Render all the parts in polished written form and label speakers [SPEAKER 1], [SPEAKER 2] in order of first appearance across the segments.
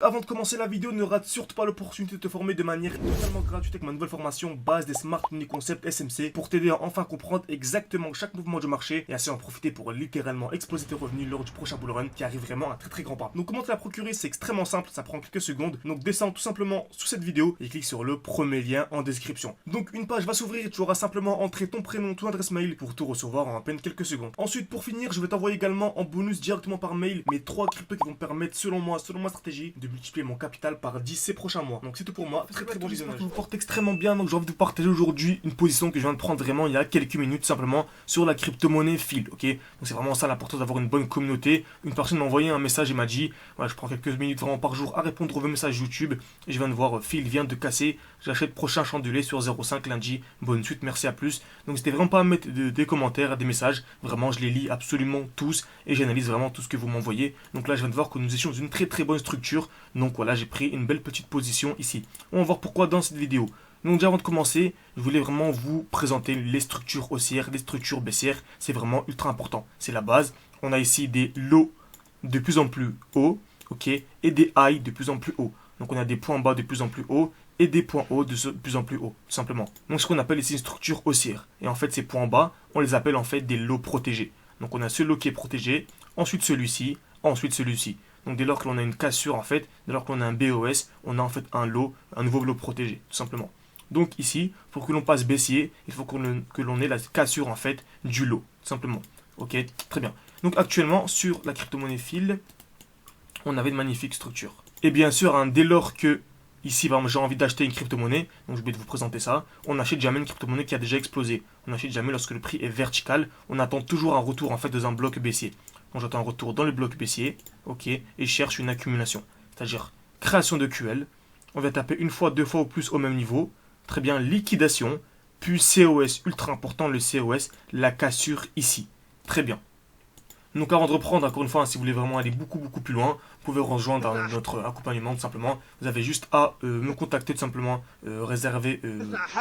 [SPEAKER 1] avant de commencer la vidéo, ne rate surtout pas l'opportunité de te former de manière totalement gratuite avec ma nouvelle formation base des Smart Money Concept SMC pour t'aider à enfin comprendre exactement chaque mouvement du marché et ainsi en profiter pour littéralement exploser tes revenus lors du prochain bull run qui arrive vraiment à un très grand pas. Donc comment te la procurer, c'est extrêmement simple, ça prend quelques secondes. Donc descends tout simplement sous cette vidéo et clique sur le premier lien en description. Donc une page va s'ouvrir et tu auras simplement entré ton prénom, ton adresse mail pour tout recevoir en à peine quelques secondes. Ensuite pour finir, je vais t'envoyer également en bonus directement par mail mes 3 cryptos qui vont permettre selon ma stratégie de multiplier mon capital par 10 ces prochains mois. Donc c'est tout pour moi, très bon visionnage. Je vous porte extrêmement bien, donc j'ai envie de vous partager aujourd'hui une position que je viens de prendre vraiment il y a quelques minutes simplement sur la crypto-monnaie Field, ok. Donc c'est vraiment ça l'importance d'avoir une bonne communauté. Une personne m'a envoyé un message et m'a dit, voilà, je prends quelques minutes vraiment par jour à répondre aux messages YouTube et je viens de voir Field vient de casser, j'achète prochain chandelier sur 0,5 lundi, bonne suite, merci à plus. Donc n'hésitez vraiment pas à mettre des commentaires, des messages, vraiment je les lis absolument tous et j'analyse vraiment tout ce que vous m'envoyez. Donc là je viens de voir que nous étions dans une très bonne structure, donc voilà j'ai pris une belle petite position ici. On va voir pourquoi dans cette vidéo. Donc déjà avant de commencer, je voulais vraiment vous présenter les structures haussières, les structures baissières, c'est vraiment ultra important, c'est la base. On a ici des lows de plus en plus hauts, ok, et des highs de plus en plus hauts. Donc on a des points bas de plus en plus hauts et des points hauts de plus en plus hauts, tout simplement. Donc ce qu'on appelle ici une structure haussière. Et en fait ces points bas, on les appelle en fait des lows protégés. Donc on a ce low qui est protégé, ensuite celui-ci, ensuite celui-ci. Donc dès lors que l'on a une cassure en fait, dès lors qu'on a un BOS, on a en fait un nouveau low protégé, tout simplement. Donc ici, pour que l'on passe baissier, il faut que l'on ait la cassure en fait du lot, tout simplement. Ok, très bien. Donc actuellement sur la crypto-monnaie Field, on avait de magnifiques structures. Et bien sûr, dès lors que ici j'ai envie d'acheter une crypto-monnaie, donc je vais vous présenter ça, on achète jamais une crypto-monnaie qui a déjà explosé. On achète jamais lorsque le prix est vertical, on attend toujours un retour en fait dans un bloc baissier. Donc j'attends un retour dans le bloc baissier, ok, et je cherche une accumulation. C'est-à-dire création de QL, on va taper une fois, deux fois ou plus au même niveau. Très bien, liquidation, puis COS, ultra important le COS, la cassure ici. Très bien. Donc avant de reprendre, encore une fois, si vous voulez vraiment aller beaucoup plus loin, vous pouvez rejoindre notre accompagnement tout simplement. Vous avez juste à me contacter tout simplement, réserver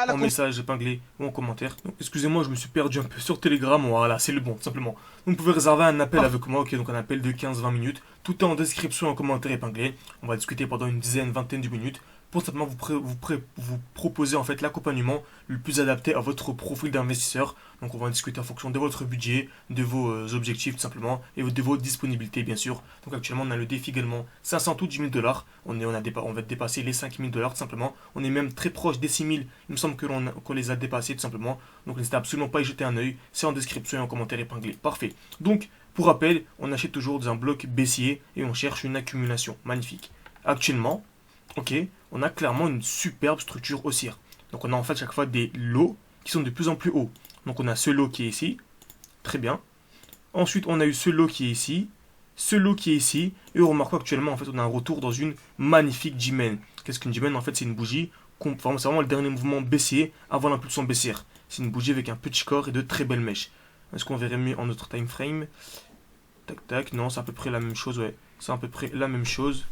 [SPEAKER 1] en message épinglé ou en commentaire. Donc excusez-moi, je me suis perdu un peu sur Telegram, voilà, c'est le bon tout simplement. Donc vous pouvez réserver un appel avec moi, ok, donc un appel de 15-20 minutes. Tout est en description, en commentaire épinglé. On va discuter pendant une dizaine, vingtaine de minutes. Pour simplement vous proposer en fait l'accompagnement le plus adapté à votre profil d'investisseur. Donc on va en discuter en fonction de votre budget, de vos objectifs tout simplement et de vos disponibilités bien sûr. Donc actuellement on a le défi également 500 ou 10 000 $. On va dépasser les 5 000 $ tout simplement. On est même très proche des 6 000. Il me semble qu'on les a dépassés tout simplement. Donc n'hésitez absolument pas à y jeter un œil. C'est en description et en commentaire épinglé. Parfait. Donc pour rappel, on achète toujours dans un bloc baissier et on cherche une accumulation. Magnifique. Actuellement, ok, on a clairement une superbe structure haussière. Donc on a en fait chaque fois des lots qui sont de plus en plus hauts. Donc on a ce lot qui est ici, très bien. Ensuite on a eu ce lot qui est ici, ce lot qui est ici, et on remarque actuellement en fait on a un retour dans une magnifique G-Man. Qu'est-ce qu'une G-Man? En fait c'est une bougie, c'est vraiment le dernier mouvement baissier avant l'impulsion baissière. C'est une bougie avec un petit corps et de très belles mèches. Est-ce qu'on verrait mieux en notre time frame? Tac tac, non c'est à peu près la même chose, ouais. C'est à peu près la même chose.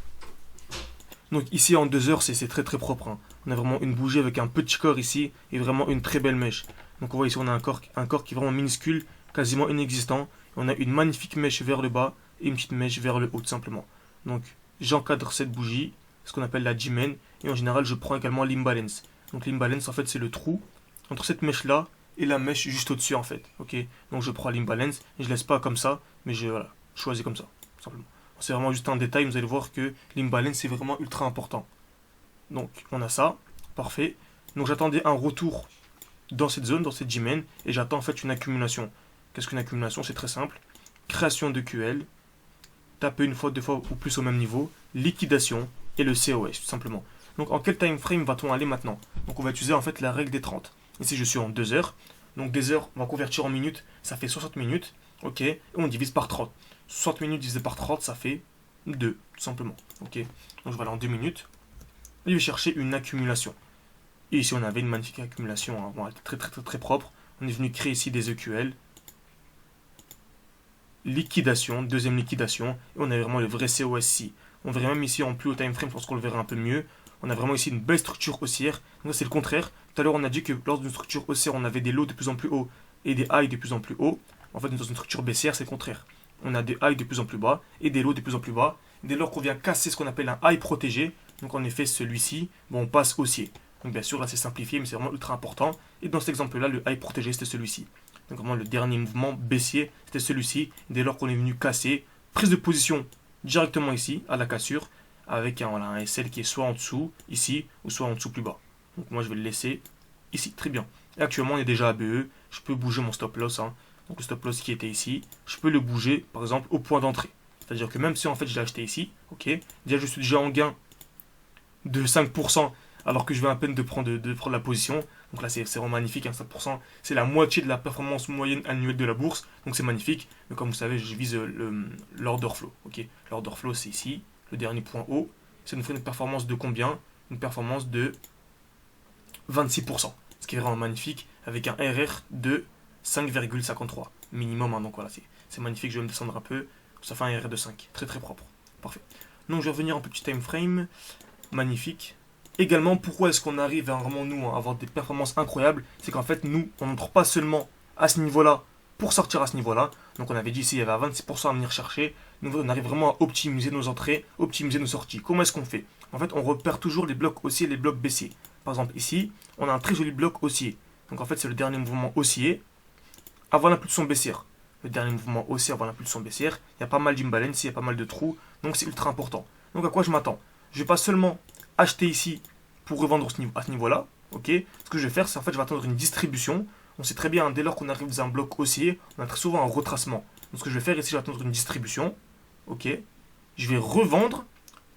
[SPEAKER 1] Donc ici en 2 heures c'est très propre, hein. On a vraiment une bougie avec un petit corps ici et vraiment une très belle mèche. Donc on voit ici on a un corps qui est vraiment minuscule, quasiment inexistant. On a une magnifique mèche vers le bas et une petite mèche vers le haut tout simplement. Donc j'encadre cette bougie, ce qu'on appelle la G-Man, et en général je prends également l'imbalance. Donc l'imbalance en fait c'est le trou entre cette mèche là et la mèche juste au dessus en fait. Ok, donc je prends l'imbalance et je laisse pas comme ça, mais je choisis comme ça, tout simplement. C'est vraiment juste un détail, vous allez voir que l'imbalance c'est vraiment ultra important. Donc on a ça, parfait. Donc j'attendais un retour dans cette zone, dans cette G-Man, et j'attends en fait une accumulation. Qu'est-ce qu'une accumulation? C'est très simple. Création de QL, taper une fois, deux fois ou plus au même niveau, liquidation et le COS tout simplement. Donc en quel time frame va-t-on aller maintenant? Donc on va utiliser en fait la règle des 30. Ici je suis en 2 heures. Donc des heures, on va convertir en minutes, ça fait 60 minutes. Ok, et on divise par 30. 60 minutes divisé par 30, ça fait 2, tout simplement. Ok, donc je vais aller en 2 minutes. Et je vais chercher une accumulation. Et ici, on avait une magnifique accumulation, hein. Bon, elle était très propre. On est venu créer ici des EQL. Liquidation, deuxième liquidation. Et on a vraiment le vrai COSC. On verrait même ici en plus haut time frame, je pense qu'on le verra un peu mieux. On a vraiment ici une belle structure haussière. Donc c'est le contraire. Tout à l'heure, on a dit que lors d'une structure haussière, on avait des lows de plus en plus hauts et des highs de plus en plus hauts. En fait, dans une structure baissière, c'est le contraire. On a des highs de plus en plus bas et des lows de plus en plus bas. dès lors qu'on vient casser ce qu'on appelle un high protégé, donc en effet celui-ci, bon, on passe haussier. Donc bien sûr là c'est simplifié mais c'est vraiment ultra important. Et dans cet exemple là, le high protégé c'était celui-ci. Donc vraiment le dernier mouvement baissier c'était celui-ci, dès lors qu'on est venu casser, prise de position directement ici à la cassure, avec un SL qui est soit en dessous ici, ou soit en dessous plus bas. Donc moi je vais le laisser ici, très bien. Et actuellement on est déjà à BE, je peux bouger mon stop loss, hein. Donc le stop loss qui était ici, je peux le bouger par exemple au point d'entrée. C'est-à-dire que même si en fait je l'ai acheté ici, ok, déjà je suis déjà en gain de 5% alors que je viens à peine de prendre la position. Donc là c'est vraiment magnifique, hein, 5%, c'est la moitié de la performance moyenne annuelle de la bourse, donc c'est magnifique. Mais comme vous savez, je vise l'order flow, ok. L'order flow c'est ici, le dernier point haut, ça nous fait une performance de combien? Une performance de 26%, ce qui est vraiment magnifique, avec un RR de 5,53 minimum, hein, donc voilà, c'est magnifique. Je vais me descendre un peu, ça fait un RR de 5, très très propre, parfait. Donc je vais revenir en petit time frame, magnifique. Également, pourquoi est-ce qu'on arrive à vraiment nous à avoir des performances incroyables? C'est qu'en fait nous, on n'entre pas seulement à ce niveau-là pour sortir à ce niveau-là. Donc on avait dit ici il y avait 26% à venir chercher. Donc on arrive vraiment à optimiser nos entrées, optimiser nos sorties. Comment est-ce qu'on fait? En fait, on repère toujours les blocs haussiers et les blocs baissiers. Par exemple ici, on a un très joli bloc haussier. Donc en fait, c'est le dernier mouvement haussier avant l'impulsion baissière. Le dernier mouvement haussier avant l'impulsion baissière, il y a pas mal d'imbalance, il y a pas mal de trous, donc c'est ultra important. Donc à quoi je m'attends? Je vais pas seulement acheter ici pour revendre à ce niveau-là, ok. Ce que je vais faire, c'est en fait, je vais attendre une distribution. On sait très bien, dès lors qu'on arrive dans un bloc haussier, on a très souvent un retracement. Donc ce que je vais faire ici, je vais attendre une distribution, ok. Je vais revendre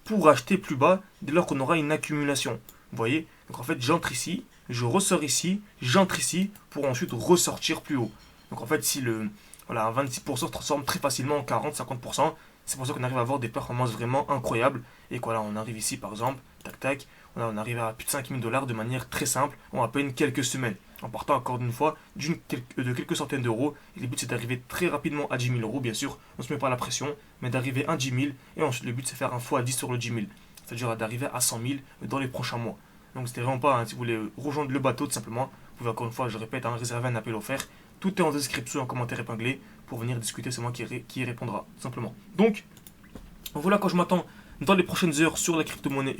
[SPEAKER 1] pour acheter plus bas dès lors qu'on aura une accumulation. Vous voyez? Donc en fait, j'entre ici, je ressors ici, j'entre ici pour ensuite ressortir plus haut. Donc en fait, si un 26% se transforme très facilement en 40-50%, c'est pour ça qu'on arrive à avoir des performances vraiment incroyables. Et voilà, on arrive ici par exemple, tac tac, on arrive à plus de 5000 dollars de manière très simple en à peine quelques semaines. En partant encore une fois de quelques centaines d'euros. Et le but c'est d'arriver très rapidement à 10 000 euros, bien sûr. On ne se met pas la pression, mais d'arriver à 10 000. Et ensuite le but c'est faire un fois 10 sur le 10 000. C'est-à-dire d'arriver à 100 000 dans les prochains mois. Donc c'était vraiment pas, hein, si vous voulez rejoindre le bateau tout simplement, vous pouvez encore une fois, je répète, réserver un appel offert. Tout est en description, en commentaire épinglé pour venir discuter, c'est moi qui y répondra, tout simplement. Donc, voilà quand je m'attends dans les prochaines heures sur la crypto-monnaie